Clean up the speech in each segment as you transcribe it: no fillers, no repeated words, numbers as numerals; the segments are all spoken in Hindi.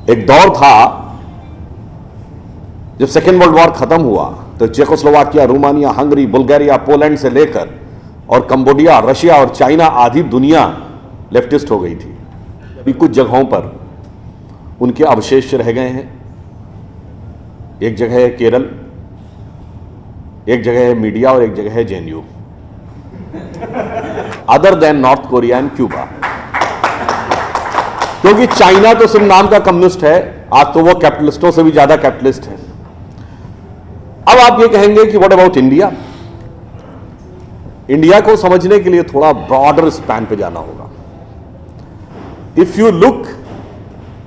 एक दौर था जब सेकेंड वर्ल्ड वॉर खत्म हुआ तो Czechoslovakia, Romania, Hungary, Bulgaria, Poland से लेकर और कंबोडिया, रशिया और चाइना आधी दुनिया लेफ्टिस्ट हो गई थी। अभी कुछ जगहों पर उनके अवशेष रह गए हैं। एक जगह है केरल, एक जगह है मीडिया और एक जगह है JNU, other than north Korea and Cuba. क्योंकि चाइना तो सिर्फ नाम का कम्युनिस्ट है, आज तो वो कैपिटलिस्टों से भी ज्यादा कैपिटलिस्ट है। अब आप ये कहेंगे कि व्हाट अबाउट इंडिया? इंडिया को समझने के लिए थोड़ा ब्रॉडर स्पैन पे जाना होगा। If you look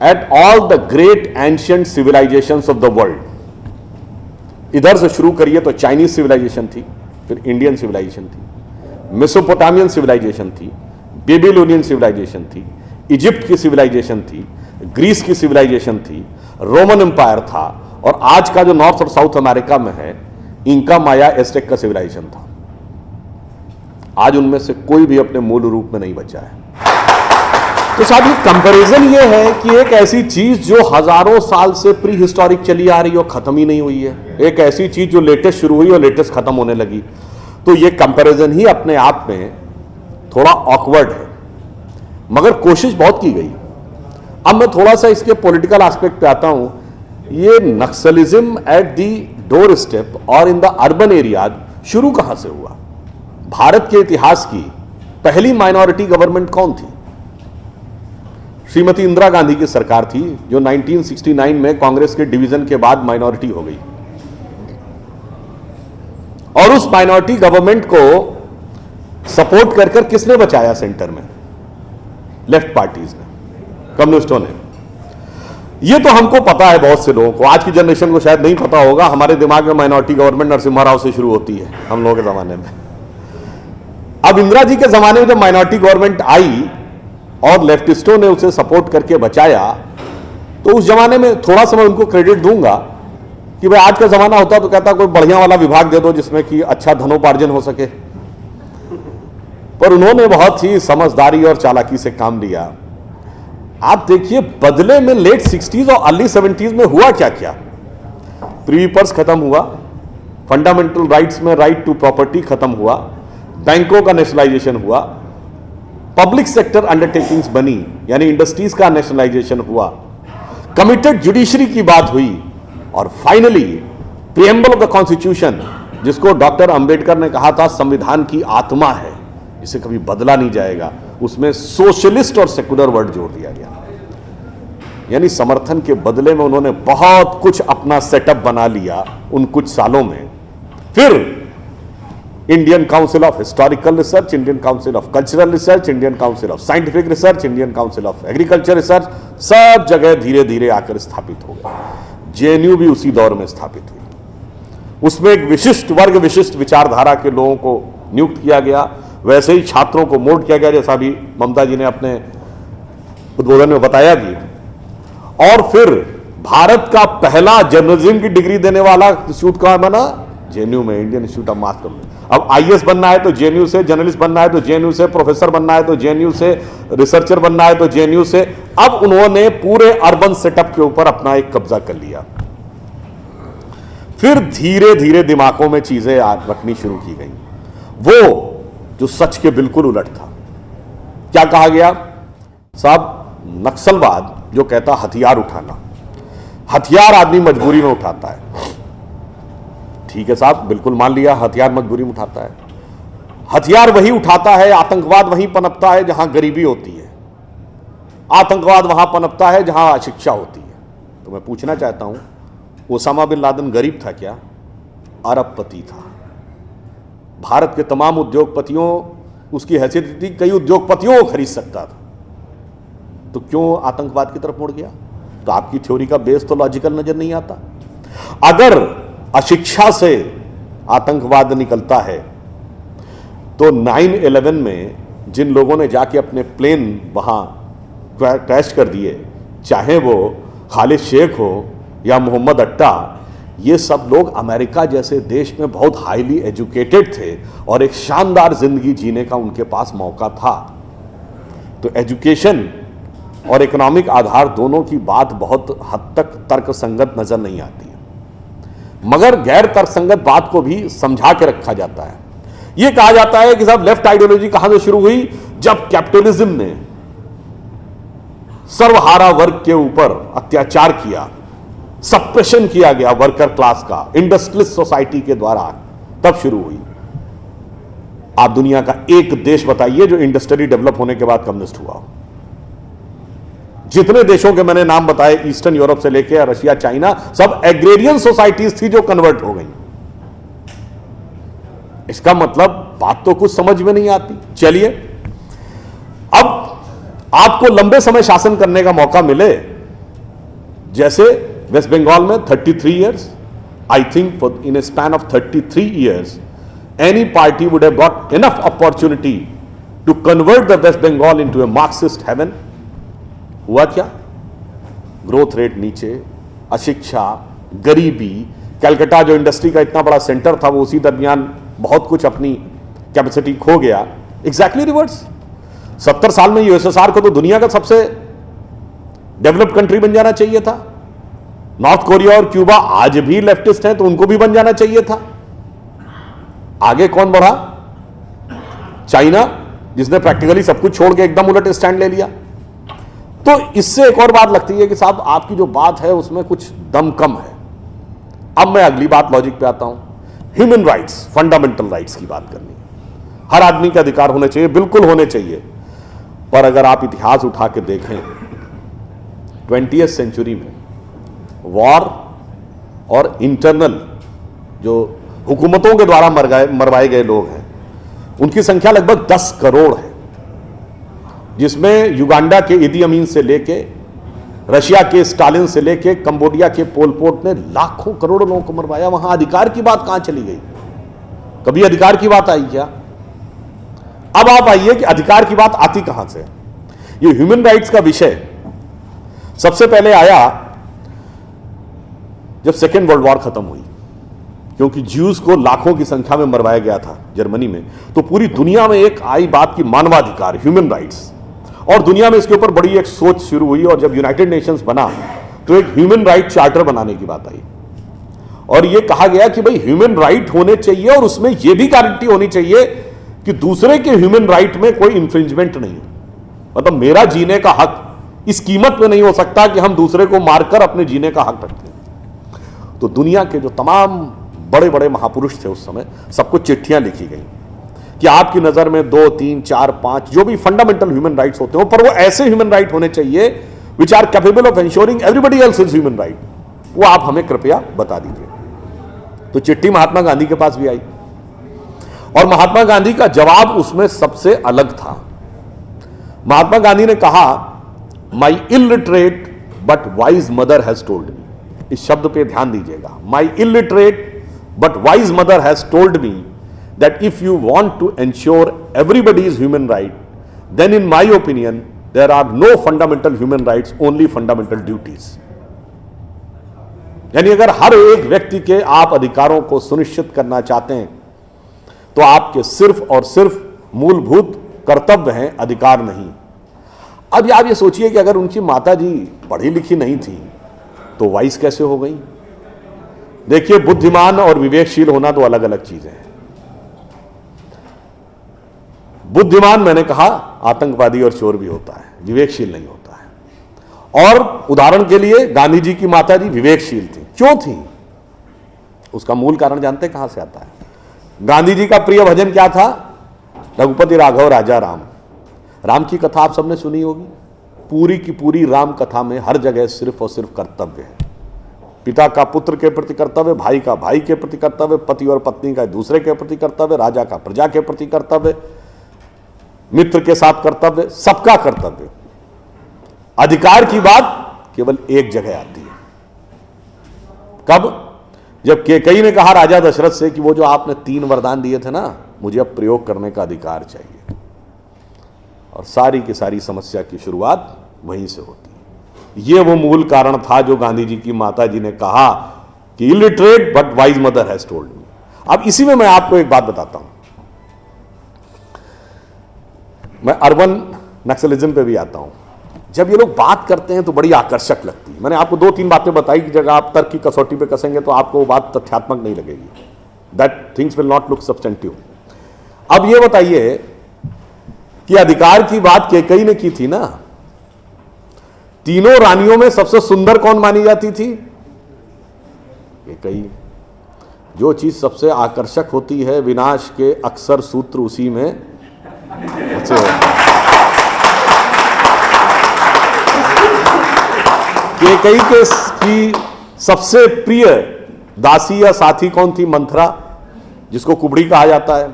at all the great ancient civilisations of the world, इधर से शुरू करिए तो चाइनीज सिविलाइजेशन थी, फिर इंडियन सिविलाइजेशन थी, मेसोपोटामियन सिविलाइजेशन थी, बेबीलोनियन सिविलाइजेशन थी, इजिप्ट की सिविलाइजेशन थी, ग्रीस की सिविलाइजेशन थी, रोमन एम्पायर था, और आज का जो नॉर्थ और साउथ अमेरिका में है इंका, माया, एस्टेक का सिविलाइजेशन था। आज उनमें से कोई भी अपने मूल रूप में नहीं बचा है। तो साहब ये कंपैरिजन ये है कि एक ऐसी चीज जो हजारों साल से प्री हिस्टोरिक चली आ रही और खत्म ही नहीं हुई है, एक ऐसी चीज जो लेटेस्ट शुरू हुई और लेटेस्ट खत्म होने लगी, तो ये कंपैरिजन ही अपने आप में थोड़ा ऑकवर्ड है, मगर कोशिश बहुत की गई। अब मैं थोड़ा सा इसके पॉलिटिकल एस्पेक्ट पे आता हूं। ये Naxalism at the door step और इन द अर्बन एरिया शुरू कहां से हुआ? भारत के इतिहास की पहली माइनॉरिटी गवर्नमेंट कौन थी? श्रीमती इंदिरा गांधी की सरकार थी, जो 1969 में कांग्रेस के डिवीजन के बाद माइनॉरिटी हो गई। और उस माइनॉरिटी गवर्नमेंट को सपोर्ट कर कर किसने बचाया सेंटर में? लेफ्ट पार्टीज ने, कम्युनिस्टों ने। ये तो हमको पता है, बहुत से लोगों को, आज की जनरेशन को शायद नहीं पता होगा। हमारे दिमाग में माइनॉरिटी गवर्नमेंट नरसिम्हा राव से शुरू होती है, हम लोगों के जमाने में। अब इंदिरा जी के जमाने में जब माइनॉरिटी गवर्नमेंट आई और लेफ्टिस्टों ने उसे सपोर्ट करके बचाया, तो उस जमाने में थोड़ा सा मैं उनको क्रेडिट दूंगा कि भाई आज का जमाना होता तो कहता कोई बढ़िया वाला विभाग दे दो जिसमें कि अच्छा धनोपार्जन हो सके। पर उन्होंने बहुत ही समझदारी और चालाकी से काम लिया। आप देखिए बदले में लेट 60s और अर्ली 70s में हुआ क्या क्या। प्रीवी पर्स खत्म हुआ, फंडामेंटल राइट्स में राइट टू प्रॉपर्टी खत्म हुआ, बैंकों का नेशनलाइजेशन हुआ, पब्लिक सेक्टर अंडरटेकिंग्स बनी, यानी इंडस्ट्रीज का नेशनलाइजेशन हुआ, कमिटेड जुडिशरी की बात हुई, और finally preamble of the constitution, जिसको डॉक्टर अंबेडकर ने कहा था संविधान की आत्मा है, इसे कभी बदला नहीं जाएगा, उसमें सोशलिस्ट और सेकुलर वर्ड जोड़ दिया गया। यानी समर्थन के बदले में उन्होंने बहुत कुछ अपना सेटअप बना लिया उन कुछ सालों में। फिर Indian council of historical research, Indian council of cultural research, Indian council of scientific research, Indian council of agriculture research, सब जगह धीरे धीरे आकर स्थापित हो गए। जेएनयू भी उसी दौर में स्थापित हुई। उसमें एक विशिष्ट वर्ग, विशिष्ट विचारधारा के लोगों को नियुक्त किया गया, वैसे ही छात्रों को मोल्ड किया गया, जैसा भी ममता जी ने अपने उद्बोधन में बताया भी। और फिर भारत का पहला जर्नलिज्म की डिग्री देने वाला इंस्टीट्यूट कहां बना? जेएनयू में, Indian institute of mass communication. अब आईएएस बनना है तो जेएनयू से, जर्नलिस्ट बनना है तो जेएनयू से, प्रोफेसर बनना है तो जेएनयू से, रिसर्चर बनना है तो जेएनयू से। अब उन्होंने पूरे अर्बन सेटअप के ऊपर अपना एक कब्जा कर लिया। फिर धीरे धीरे दिमागों में चीजें रखनी शुरू की गई, वो जो सच के बिल्कुल उलट था। क्या कहा गया साहब? नक्सलवाद जो कहता हथियार उठाना, हथियार आदमी मजबूरी में उठाता है। ठीक है साहब, बिल्कुल मान लिया, हथियार मजबूरी में उठाता है। हथियार वही उठाता है, आतंकवाद वहीं पनपता है जहां गरीबी होती है, आतंकवाद वहां पनपता है जहां अशिक्षा होती है। तो मैं पूछना चाहता हूं, ओसामा बिन लादेन गरीब था क्या? अरबपति था। भारत के तमाम उद्योगपतियों, उसकी हैसियत थी, कई उद्योगपतियों को खरीद सकता था, तो क्यों आतंकवाद की तरफ मुड़ गया? तो आपकी थ्योरी का बेस तो लॉजिकल नजर नहीं आता। अगर अशिक्षा से आतंकवाद निकलता है तो 9/11 में जिन लोगों ने जाके अपने प्लेन वहां क्रैश कर दिए, चाहे वो खालिद शेख हो या मोहम्मद अट्टा, ये सब लोग अमेरिका जैसे देश में बहुत हाईली एजुकेटेड थे और एक शानदार जिंदगी जीने का उनके पास मौका था। तो एजुकेशन और इकोनॉमिक आधार दोनों की बात बहुत हद तक तर्कसंगत नजर नहीं आती है, मगर गैर तर्कसंगत बात को भी समझा के रखा जाता है। यह कहा जाता है कि साहब लेफ्ट आइडियोलॉजी कहां से शुरू हुई, जब कैपिटलिज्म ने सर्वहारा वर्ग के ऊपर अत्याचार किया, सप्रेशन किया गया वर्कर क्लास का इंडस्ट्रियलिस्ट सोसाइटी के द्वारा, तब शुरू हुई। आप दुनिया का एक देश बताइए जो इंडस्ट्री डेवलप होने के बाद कम्युनिस्ट हुआ। जितने देशों के मैंने नाम बताए, ईस्टर्न यूरोप से लेकर रशिया, चाइना, सब एग्रेरियन सोसाइटीज थी जो कन्वर्ट हो गई। इसका मतलब बात तो कुछ समझ में नहीं आती। चलिए, अब आपको लंबे समय शासन करने का मौका मिले, जैसे वेस्ट बंगाल में 33 years, I think in A span of 33 years any party would have got enough opportunity to convert the West Bengal into a Marxist heaven. हुआ क्या? ग्रोथ रेट नीचे, अशिक्षा, गरीबी, कलकत्ता जो इंडस्ट्री का इतना बड़ा सेंटर था वो उसी दरमियान बहुत कुछ अपनी कैपेसिटी खो गया। Exactly reverse. 70 साल में यूएसएसआर को तो दुनिया का सबसे डेवलप्ड कंट्री बन जाना चाहिए था। नॉर्थ कोरिया और क्यूबा आज भी लेफ्टिस्ट हैं तो उनको भी बन जाना चाहिए था। आगे कौन बढ़ा? चाइना, जिसने प्रैक्टिकली सब कुछ छोड़ के एकदम उलट स्टैंड ले लिया। तो इससे एक और बात लगती है कि साहब आपकी जो बात है उसमें कुछ दम कम है। अब मैं अगली बात लॉजिक पे आता हूं। ह्यूमन राइट्स, फंडामेंटल राइट्स की बात करनी है। हर आदमी के अधिकार होने चाहिए, बिल्कुल होने चाहिए, पर अगर आप इतिहास उठा के देखें 20वीं सेंचुरी में वॉर और इंटरनल जो हुकूमतों के द्वारा मरवाए गए लोग हैं उनकी संख्या लगभग 10 करोड़ है, जिसमें युगांडा के इदी अमीन से लेके, रशिया के स्टालिन से लेके, कंबोडिया के पोल पोट ने लाखों करोड़ों लोगों को मरवाया। वहां अधिकार की बात कहां चली गई? कभी अधिकार की बात आई क्या? अब आप आइए कि अधिकार की बात आती कहां से। ये ह्यूमन राइट्स का विषय सबसे पहले आया जब सेकेंड वर्ल्ड वॉर खत्म हुई, क्योंकि ज्यूज को लाखों की संख्या में मरवाया गया था जर्मनी में। तो पूरी दुनिया में एक आई बात की मानवाधिकार, ह्यूमन राइट्स, और दुनिया में इसके ऊपर बड़ी एक सोच शुरू हुई। और जब यूनाइटेड नेशंस बना तो एक ह्यूमन राइट चार्टर बनाने की बात आई और यह कहा गया कि भाई ह्यूमन राइट होने चाहिए और उसमें यह भी गारंटी होनी चाहिए कि दूसरे के ह्यूमन राइट में कोई इंफ्रिंजमेंट नहीं। मतलब मेरा जीने का हक इस कीमत में नहीं हो सकता कि हम दूसरे को मारकर अपने जीने का हक रखते हैं। तो दुनिया के जो तमाम बड़े बड़े महापुरुष थे उस समय, सबको चिट्ठियां लिखी गई कि आपकी नजर में 2, 3, 4, 5 जो भी फंडामेंटल ह्यूमन राइट्स होते हो, पर वो ऐसे ह्यूमन राइट होने चाहिए which are capable of ensuring everybody else is human right. वो आप हमें कृपया बता दीजिए। तो चिट्ठी महात्मा गांधी के पास भी आई और महात्मा गांधी का जवाब उसमें सबसे अलग था। महात्मा गांधी ने कहा, my illiterate but wise mother has told me. इस शब्द पे ध्यान दीजिएगा। My illiterate but wise mother has told me that if you want to ensure everybody's human right, then in my opinion there are no fundamental human rights, only fundamental duties. यानी अगर हर एक व्यक्ति के आप अधिकारों को सुनिश्चित करना चाहते हैं तो आपके सिर्फ और सिर्फ मूलभूत कर्तव्य हैं, अधिकार नहीं। अब आप ये सोचिए कि अगर उनकी माता जी पढ़ी लिखी नहीं थी तो वाइस कैसे हो गई? देखिए, बुद्धिमान और विवेकशील होना दो अलग अलग चीजें हैं। बुद्धिमान मैंने कहा आतंकवादी और चोर भी होता है, विवेकशील नहीं होता है। और उदाहरण के लिए गांधी जी की माता जी विवेकशील थी। क्यों थी? उसका मूल कारण जानते कहां से आता है? गांधी जी का प्रिय भजन क्या था? रघुपति राघव राजा राम। राम की कथा आप सबने सुनी होगी। पूरी की पूरी राम कथा में हर जगह सिर्फ और सिर्फ कर्तव्य है। पिता का पुत्र के प्रति कर्तव्य, भाई का भाई के प्रति कर्तव्य, पति और पत्नी का दूसरे के प्रति कर्तव्य, राजा का प्रजा के प्रति कर्तव्य, मित्र के साथ कर्तव्य, सबका कर्तव्य। अधिकार की बात केवल एक जगह आती है। कब? जब केकई ने कहा राजा दशरथ से कि वो जो आपने 3 वरदान दिए थे ना, मुझे अब प्रयोग करने का अधिकार चाहिए। और सारी की सारी समस्या की शुरुआत वहीं से होती है। ये वो मूल कारण था जो गांधी जी की माता जी ने कहा कि illiterate but wise mother has told मी। अब इसी में मैं आपको एक बात बताता हूं। मैं अर्बन नक्सलिज्म पे भी आता हूं। जब ये लोग बात करते हैं तो बड़ी आकर्षक लगती है। मैंने आपको 2-3 बातें बताई कि जगह आप तर्क की कसौटी पे कसेंगे तो आपको वो बात तथ्यात्मक नहीं लगेगी, that things will not look substantive. अब ये बताइए कि अधिकार की बात कैकेयी ने की थी ना, तीनों रानियों में सबसे सुंदर कौन मानी जाती थी? कैकेयी। जो चीज सबसे आकर्षक होती है विनाश के अक्सर सूत्र उसी में बचे होते हैं। कैकेयी की सबसे प्रिय दासी या साथी कौन थी? मंथरा, जिसको कुबड़ी कहा जाता है।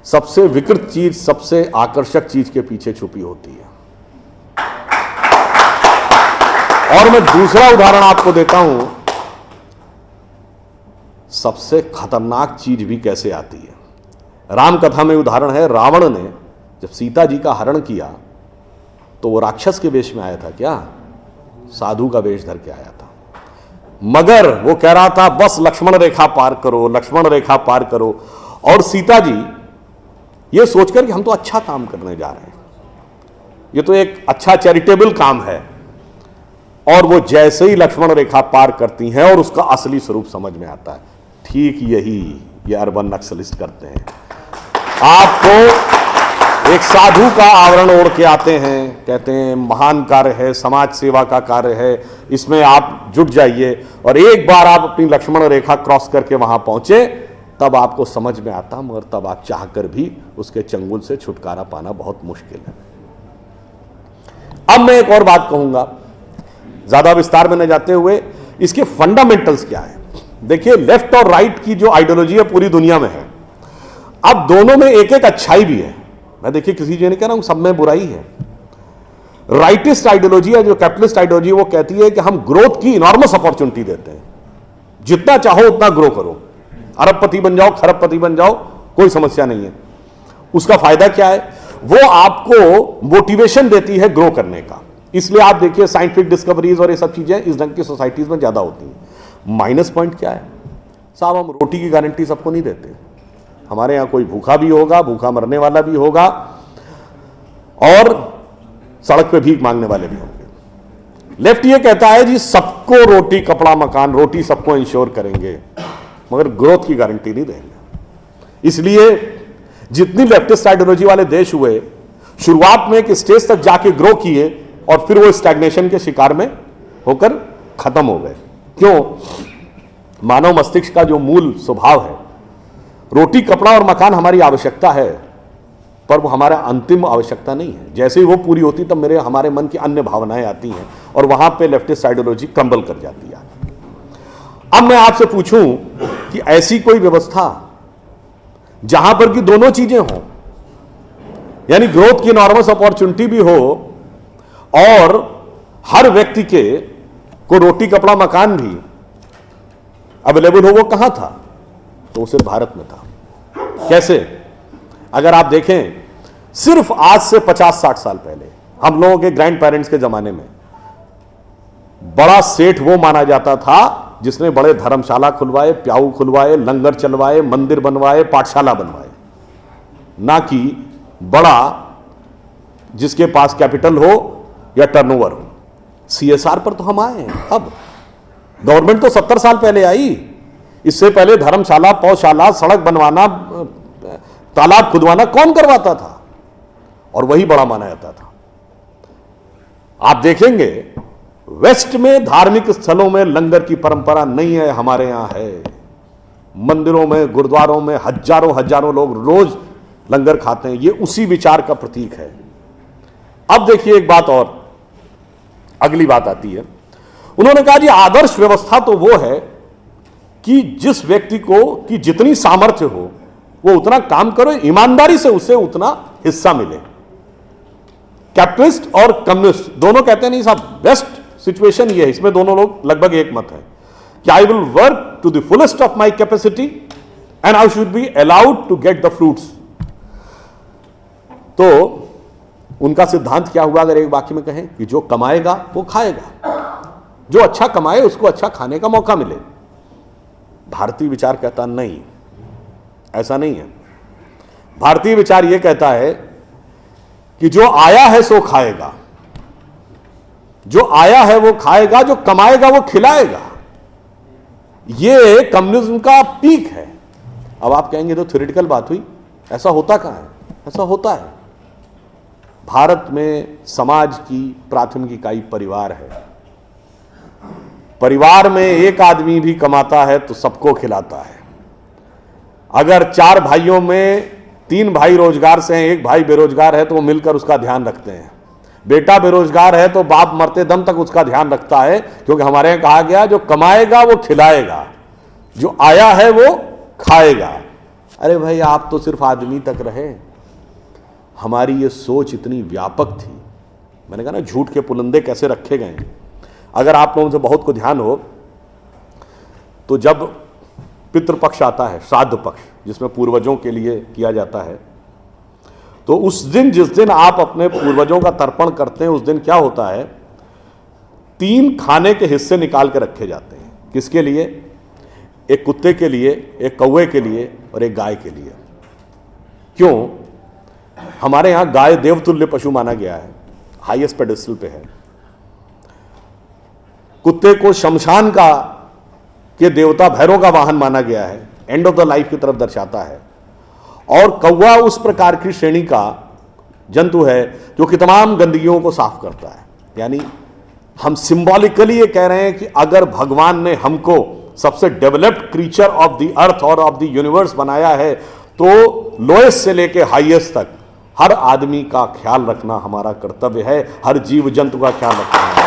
सबसे विकृत चीज, सबसे आकर्षक चीज के पीछे छुपी होती है। और मैं दूसरा उदाहरण आपको देता हूं, सबसे खतरनाक चीज भी कैसे आती है। राम कथा में उदाहरण है, रावण ने जब सीता जी का हरण किया तो वो राक्षस के वेश में आया था क्या? साधु का वेश धर के आया था। मगर वो कह रहा था बस लक्ष्मण रेखा पार करो, लक्ष्मण रेखा पार करो। और सीता जी ये सोचकर कि हम तो अच्छा काम करने जा रहे हैं, ये तो एक अच्छा चैरिटेबल काम है, और वो जैसे ही लक्ष्मण रेखा पार करती हैं और उसका असली स्वरूप समझ में आता है। ठीक यही ये अर्बन नक्सलिस्ट करते हैं। आपको एक साधु का आवरण ओढ़ के आते हैं, कहते हैं महान कार्य है, समाज सेवा का कार्य है, इसमें आप जुट जाइए, और एक बार आप अपनी लक्ष्मण रेखा क्रॉस करके वहां पहुंचे तब आपको समझ में आता, मगर तब आप चाहकर भी उसके चंगुल से छुटकारा पाना बहुत मुश्किल है। अब मैं एक और बात कहूंगा, ज्यादा विस्तार में न जाते हुए, इसके फंडामेंटल्स क्या है। देखिए, लेफ्ट और राइट की जो आइडियोलॉजी है पूरी दुनिया में है। अब दोनों में एक एक अच्छाई भी है। मैं देखिए किसी चीज नहीं कह रहा हूं, सब में बुराई है। राइटिस्ट आइडियोलॉजी है, जो कैपिटलिस्ट आइडियोलॉजी, वो कहती है कि हम ग्रोथ की इनॉर्मस अपॉर्चुनिटी देते हैं, जितना चाहो उतना ग्रो करो, अरबपति बन जाओ, खरबपति बन जाओ, कोई समस्या नहीं है। उसका फायदा क्या है? वो आपको मोटिवेशन देती है ग्रो करने का। इसलिए आप देखिए साइंटिफिक डिस्कवरीज और ये सब चीजें इस ढंग की सोसाइटीज में ज्यादा होती हैं। माइनस पॉइंट क्या है साहब? हम रोटी की गारंटी सबको नहीं देते। हमारे यहां कोई भूखा भी होगा, भूखा मरने वाला भी होगा, और सड़क पे भीख मांगने वाले भी होंगे। लेफ्ट ये कहता है जी सबको रोटी, कपड़ा, मकान, रोटी सबको इंश्योर करेंगे, मगर ग्रोथ की गारंटी नहीं देंगे। इसलिए जितनी लेफ्टिस्ट आइडियोलॉजी वाले देश हुए, शुरुआत में एक स्टेज तक जाके ग्रो किए और फिर वो स्टैग्नेशन के शिकार में होकर खत्म हो गए। क्यों? मानव मस्तिष्क का जो मूल स्वभाव है, रोटी, कपड़ा और मकान हमारी आवश्यकता है, पर वो हमारा अंतिम आवश्यकता नहीं है। जैसे ही वो पूरी होती तब हमारे मन की अन्य भावनाएं आती हैं और वहां पे लेफ्टिस्ट आइडियोलॉजी क्रम्बल कर जाती है। अब मैं आपसे पूछूं कि ऐसी कोई व्यवस्था जहां पर कि दोनों चीजें हो, यानी ग्रोथ की नॉर्मस अपॉर्चुनिटी भी हो और हर व्यक्ति को रोटी, कपड़ा, मकान भी अवेलेबल हो, वो कहां था? तो सिर्फ भारत में था। कैसे? अगर आप देखें, सिर्फ आज से 50-60 साल पहले हम लोगों के ग्रैंड पेरेंट्स के जमाने में बड़ा सेठ वो माना जाता था जिसने बड़े धर्मशाला खुलवाए, प्याऊ खुलवाए, लंगर चलवाए, मंदिर बनवाए, पाठशाला बनवाए, ना कि बड़ा जिसके पास कैपिटल हो या टर्नओवर हो। सीएसआर पर तो हम आए हैं। अब गवर्नमेंट तो 70 साल पहले आई, इससे पहले धर्मशाला, पौशाला, सड़क बनवाना, तालाब खुदवाना कौन करवाता था? और वही बड़ा माना जाता था। आप देखेंगे वेस्ट में धार्मिक स्थलों में लंगर की परंपरा नहीं है, हमारे यहां है। मंदिरों में, गुरुद्वारों में हजारों लोग रोज लंगर खाते हैं। ये उसी विचार का प्रतीक है। अब देखिए एक बात और, अगली बात आती है। उन्होंने कहा जी आदर्श व्यवस्था तो वो है कि जिस व्यक्ति को कि जितनी सामर्थ्य हो वो उतना काम करो, ईमानदारी से उसे उतना हिस्सा मिले। कैपिटलिस्ट और कम्युनिस्ट दोनों कहते हैं नहीं साहब, बेस्ट सिचुएशन ये है, इसमें दोनों लोग लगभग एक मत है कि I will work to the fullest of my capacity and I should be allowed to get the fruits. तो उनका सिद्धांत क्या हुआ? अगर एक वाक्य में कहें कि जो कमाएगा वो खाएगा, जो अच्छा कमाए उसको अच्छा खाने का मौका मिले। भारतीय विचार कहता नहीं, ऐसा नहीं है। भारतीय विचार यह कहता है कि जो आया है सो खाएगा, जो आया है वो खाएगा, जो कमाएगा वो खिलाएगा। ये कम्युनिज्म का पीक है। अब आप कहेंगे तो थ्योरेटिकल बात हुई, ऐसा होता कहां है? ऐसा होता है। भारत में समाज की प्राथमिक इकाई परिवार है। परिवार में एक आदमी भी कमाता है तो सबको खिलाता है। अगर 4 भाइयों में 3 भाई रोजगार से हैं, एक भाई बेरोजगार है, तो वो मिलकर उसका ध्यान रखते हैं। बेटा बेरोजगार है तो बाप मरते दम तक उसका ध्यान रखता है, क्योंकि हमारे यहां कहा गया जो कमाएगा वो खिलाएगा, जो आया है वो खाएगा। अरे भाई, आप तो सिर्फ आदमी तक रहे। हमारी ये सोच इतनी व्यापक थी। मैंने कहा ना, झूठ के पुलंदे कैसे रखे गए। अगर आप लोगों से बहुत को ध्यान हो तो जब पितृपक्ष आता है, श्राद्ध पक्ष, जिसमें पूर्वजों के लिए किया जाता है, तो उस दिन, जिस दिन आप अपने पूर्वजों का तर्पण करते हैं, उस दिन क्या होता है, 3 खाने के हिस्से निकाल के रखे जाते हैं। किसके लिए? एक कुत्ते के लिए, एक कौवे के लिए और एक गाय के लिए। क्यों? हमारे यहां गाय देवतुल्य पशु माना गया है, हाईएस्ट पेडेस्टल पे है। कुत्ते को शमशान का के देवता भैरव का वाहन माना गया है, एंड ऑफ द लाइफ की तरफ दर्शाता है। और कौवा उस प्रकार की श्रेणी का जंतु है जो कि तमाम गंदगियों को साफ करता है। यानी हम सिंबॉलिकली ये कह रहे हैं कि अगर भगवान ने हमको सबसे developed creature of the earth और ऑफ द यूनिवर्स बनाया है, तो लोएस्ट से लेके हाईएस्ट तक हर आदमी का ख्याल रखना हमारा कर्तव्य है, हर जीव जंतु का ख्याल रखना है।